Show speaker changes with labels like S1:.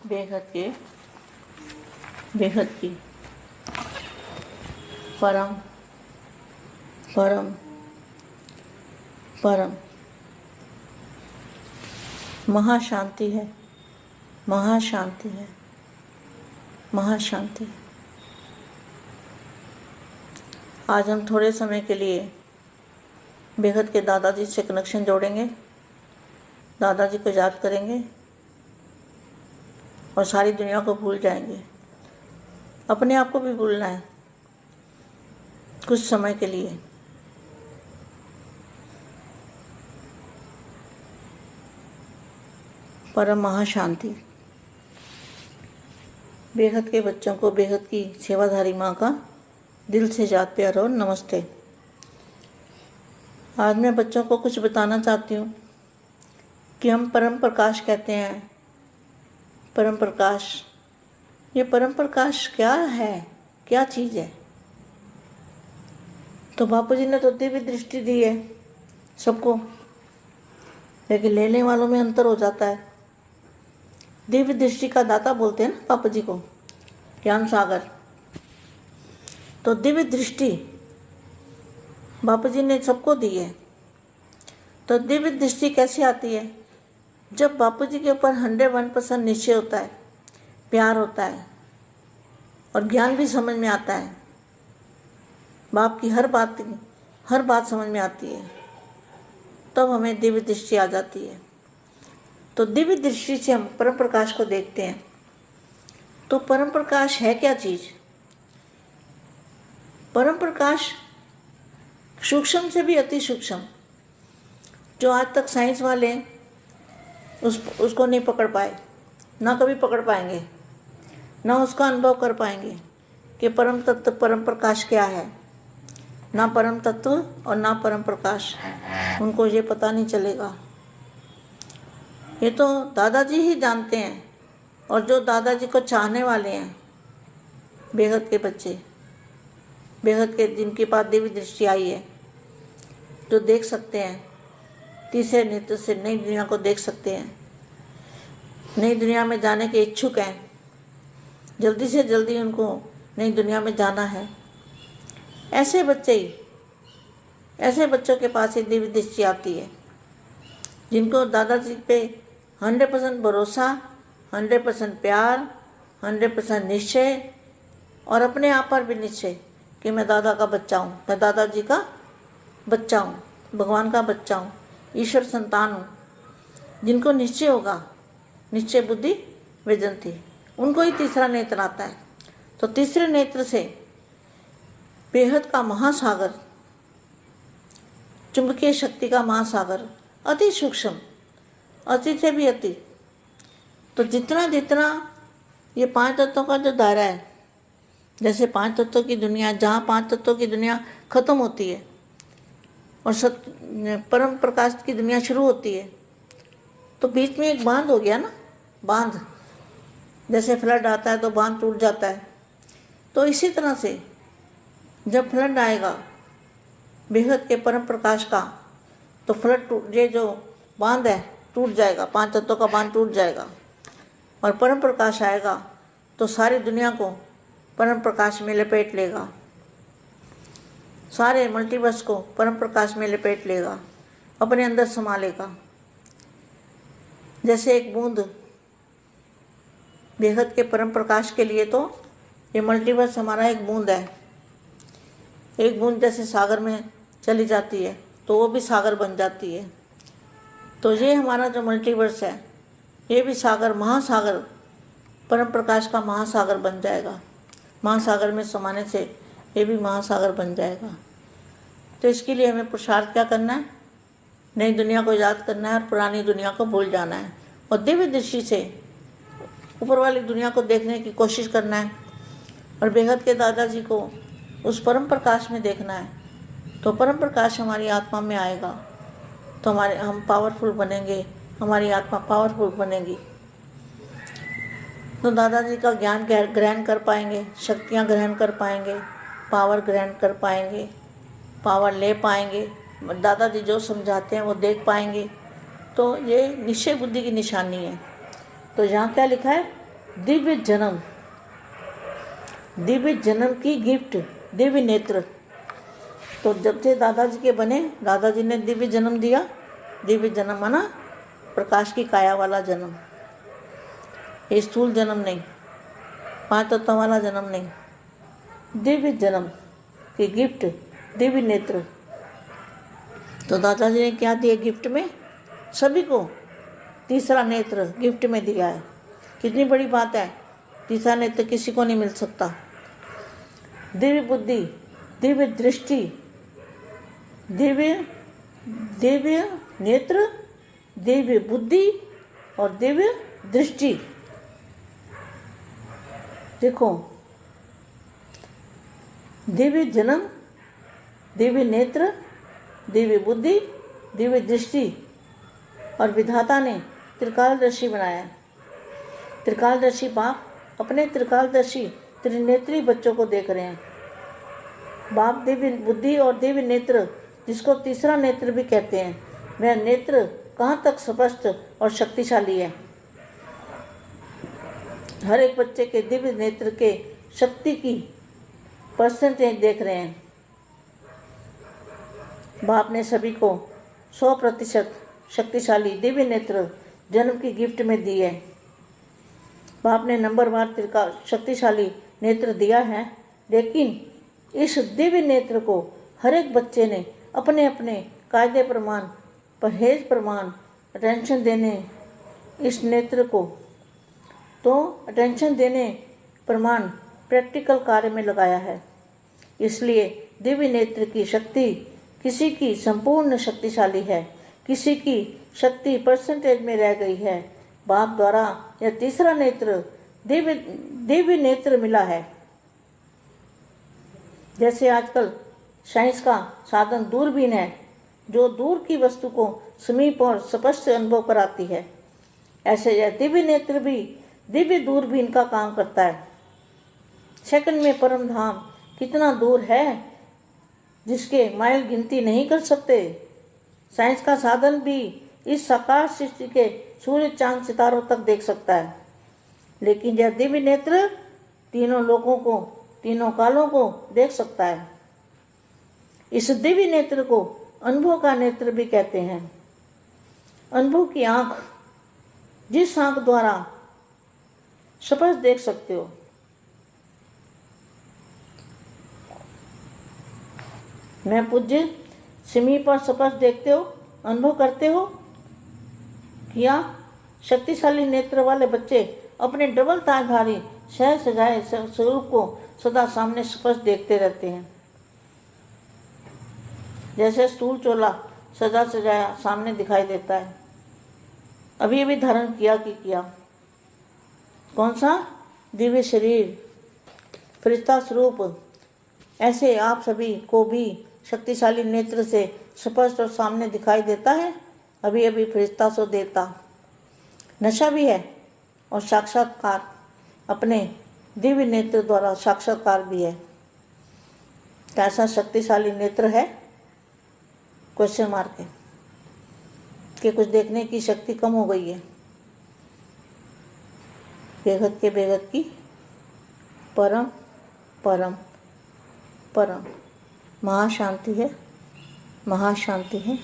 S1: बेहद की परम परम परम महाशांति है, महाशांति है, महाशांति। आज हम थोड़े समय के लिए बेहद के दादाजी से कनेक्शन जोड़ेंगे, दादाजी को याद करेंगे और सारी दुनिया को भूल जाएंगे। अपने आप को भी भूलना है कुछ समय के लिए। परम महाशांति। बेहद के बच्चों को बेहद की सेवाधारी माँ का दिल से याद प्यार और नमस्ते। आज मैं बच्चों को कुछ बताना चाहती हूँ कि हम परम प्रकाश कहते हैं। परम प्रकाश, ये परम प्रकाश क्या है, क्या चीज़ है? तो बापू जी ने तो दिव्य दृष्टि दी है सबको, लेकिन लेने वालों में अंतर हो जाता है। दिव्य दृष्टि का दाता बोलते हैं ना बापू जी को, ज्ञान सागर। तो दिव्य दृष्टि बापू जी ने सबको दी है। तो दिव्य दृष्टि कैसे आती है? जब बापू जी के ऊपर 101% निश्चय होता है, प्यार होता है और ज्ञान भी समझ में आता है। बाप की हर बात समझ में आती है, तब हमें दिव्य दृष्टि आ जाती है। तो दिव्य दृष्टि से हम परम प्रकाश को देखते हैं। तो परम प्रकाश है क्या चीज़? परम प्रकाश सूक्ष्म से भी अति सूक्ष्म, जो आज तक साइंस वाले उसको नहीं पकड़ पाए, ना कभी पकड़ पाएंगे, ना उसका अनुभव कर पाएंगे कि परम तत्व परम प्रकाश क्या है। ना परम तत्व और ना परम प्रकाश, उनको ये पता नहीं चलेगा। ये तो दादाजी ही जानते हैं, और जो दादाजी को चाहने वाले हैं, बेहद के बच्चे, बेहद के जिनके पास दिव्य दृष्टि आई है, जो देख सकते हैं, तीसरे नेत्र से नई दुनिया को देख सकते हैं, नई दुनिया में जाने के इच्छुक हैं, जल्दी से जल्दी उनको नई दुनिया में जाना है। ऐसे बच्चों के पास ही दिव्य दृष्टि आती है, जिनको दादाजी पे 100% भरोसा, 100% प्यार, 100% निश्चय और अपने आप पर भी निश्चय कि मैं दादा का बच्चा हूँ, मैं दादाजी का बच्चा हूँ, भगवान का बच्चा हूँ, ईश्वर संतान हूँ। जिनको निश्चय होगा, निश्चय बुद्धि विजंती, उनको ही तीसरा नेत्र आता है। तो तीसरे नेत्र से बेहद का महासागर, चुंबकीय शक्ति का महासागर, अति सूक्ष्म, अति से भी अति। तो जितना जितना ये 5 तत्वों का जो दायरा है, जैसे 5 तत्वों की दुनिया, जहाँ 5 तत्वों की दुनिया खत्म होती है और परम प्रकाश की दुनिया शुरू होती है, तो बीच में एक बांध हो गया ना, बांध। जैसे फ्लड आता है तो बांध टूट जाता है, तो इसी तरह से जब फ्लड आएगा बेहद के परम प्रकाश का, तो फ्लड ये जो बांध है टूट जाएगा, 5 तत्वों का बांध टूट जाएगा और परम प्रकाश आएगा, तो सारी दुनिया को परम प्रकाश में लपेट लेगा, सारे मल्टीवर्स को परम प्रकाश में लपेट लेगा, अपने अंदर समा लेगा। जैसे एक बूंद बेहद के परम प्रकाश के लिए, तो ये मल्टीवर्स हमारा एक बूंद है। एक बूंद जैसे सागर में चली जाती है तो वो भी सागर बन जाती है। तो ये हमारा जो मल्टीवर्स है, ये भी सागर, महासागर, परम प्रकाश का महासागर बन जाएगा। महासागर में समाने से ये भी महासागर बन जाएगा। तो इसके लिए हमें पुरुषार्थ क्या करना है? नई दुनिया को याद करना है और पुरानी दुनिया को भूल जाना है, और दिव्य दृष्टि से ऊपर वाली दुनिया को देखने की कोशिश करना है, और बेहद के दादाजी को उस परम प्रकाश में देखना है। तो परम प्रकाश हमारी आत्मा में आएगा, तो हम पावरफुल बनेंगे, हमारी आत्मा पावरफुल बनेगी। तो दादाजी का ज्ञान ग्रहण कर पाएंगे, शक्तियाँ ग्रहण कर पाएंगे, पावर ग्रहण कर पाएंगे, पावर ले पाएंगे, दादाजी जो समझाते हैं वो देख पाएंगे। तो ये निश्चय बुद्धि की निशानी है। तो यहाँ क्या लिखा है? दिव्य जन्म, दिव्य जन्म की गिफ्ट, दिव्य नेत्र। तो जब से दादाजी के बने, दादाजी ने दिव्य जन्म दिया। दिव्य जन्म माना प्रकाश की काया वाला जन्म, ये स्थूल जन्म नहीं, 5 तत्वों वाला जन्म नहीं, दिव्य जन्म की गिफ्ट, दिव्य नेत्र। तो दादाजी ने क्या दिया गिफ्ट में? सभी को तीसरा नेत्र गिफ्ट में दिया है। कितनी बड़ी बात है, तीसरा नेत्र किसी को नहीं मिल सकता। दिव्य बुद्धि, दिव्य दृष्टि, दिव्य नेत्र, दिव्य बुद्धि और दिव्य दृष्टि। देखो, दिव्य जन्म, दिव्य नेत्र, दिव्य बुद्धि, दिव्य दृष्टि, और विधाता ने त्रिकालदर्शी बनाया। त्रिकालदर्शी बाप अपने त्रिकालदर्शी त्रिनेत्री बच्चों को देख रहे हैं। बाप दिव्य बुद्धि और दिव्य नेत्र, जिसको तीसरा नेत्र भी कहते हैं, वह नेत्र कहाँ तक स्पष्ट और शक्तिशाली है। हर एक बच्चे के दिव्य नेत्र के शक्ति की परसेंटेज देख रहे हैं। बाप ने सभी को 100% शक्तिशाली दिव्य नेत्र जन्म की गिफ्ट में दी है। बाप ने नंबरवार शक्तिशाली नेत्र दिया है, लेकिन इस दिव्य नेत्र को हर एक बच्चे ने अपने अपने कायदे प्रमाण, परहेज प्रमाण, अटेंशन देने इस नेत्र को, तो अटेंशन देने प्रमाण प्रैक्टिकल कार्य में लगाया है। इसलिए दिव्य नेत्र की शक्ति किसी की संपूर्ण शक्तिशाली है, किसी की शक्ति परसेंटेज में रह गई है। बाप द्वारा यह तीसरा नेत्र दिव्य नेत्र मिला है। जैसे आजकल साइंस का साधन दूरबीन है, जो दूर की वस्तु को समीप और स्पष्ट अनुभव कराती है, ऐसे यह दिव्य नेत्र भी दिव्य दूरबीन का काम करता है। सेकंड में परम धाम कितना दूर है, जिसके माइल गिनती नहीं कर सकते। साइंस का साधन भी इस साकार सृष्टि के सूर्य चांद सितारों तक देख सकता है, लेकिन यह दिव्य नेत्र तीनों लोकों को, तीनों कालों को देख सकता है। इस दिव्य नेत्र को अनुभव का नेत्र भी कहते हैं। अनुभव की आंख, जिस आंख द्वारा स्पष्ट देख सकते हो। मैं पूज्य समीप पर स्पष्ट देखते हो, अनुभव करते हो। किया शक्तिशाली नेत्र वाले बच्चे अपने डबल ताजधारी सहज सजाए स्वरूप को सदा सामने स्पष्ट देखते रहते हैं। जैसे स्थूल चोला सजा सजाया सामने दिखाई देता है। अभी अभी धारण किया कि किया, कौन सा? दिव्य शरीर, फरिश्ता स्वरूप। ऐसे आप सभी को भी शक्तिशाली नेत्र से स्पष्ट और सामने दिखाई देता है। अभी अभी फरिश्ता सो देवता। नशा भी है और साक्षात्कार अपने दिव्य नेत्र द्वारा साक्षात्कार भी है। कैसा शक्तिशाली नेत्र है? क्वेश्चन मार्क है कि कुछ देखने की शक्ति कम हो गई है। बेगत के बेगत की परम परम परम महाशांति है, महाशांति है।